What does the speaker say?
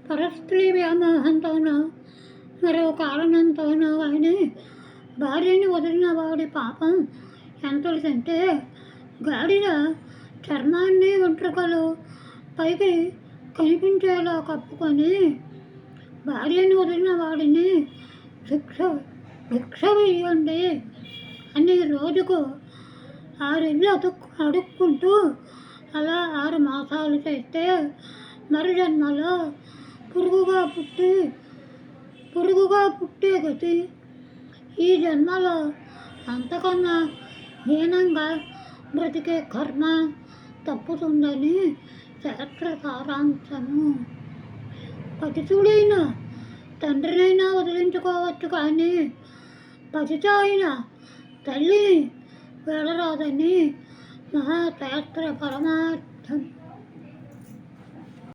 పరస్త్రీ వ్యామోహంతోనో మరో కారణంతోనో కానీ భార్యని వదిలిన వాడి పాపం ఎంతటిదంటే గాడిద చర్మాన్ని వెంట్రుకలు పైకి కనిపించేలా కప్పుకొని భార్యని వదిలిన వాడిని భిక్ష వేయండి అని రోజుకు 6 ఇళ్ళు అడుక్కుంటూ అలా 6 మాసాలు చేస్తే మరు జన్మలో పురుగుగా పుట్టే గతి ఈ జన్మలో అంతకన్నా హీనంగా బ్రతికే కర్మ తప్పుతుందని శాస్త్ర సారాంశము. పతితుడైన తండ్రినైనా వదిలించుకోవచ్చు కానీ పతితో అయిన తల్లిని వేడరాదని మహాశాస్త్ర పరమార్థం.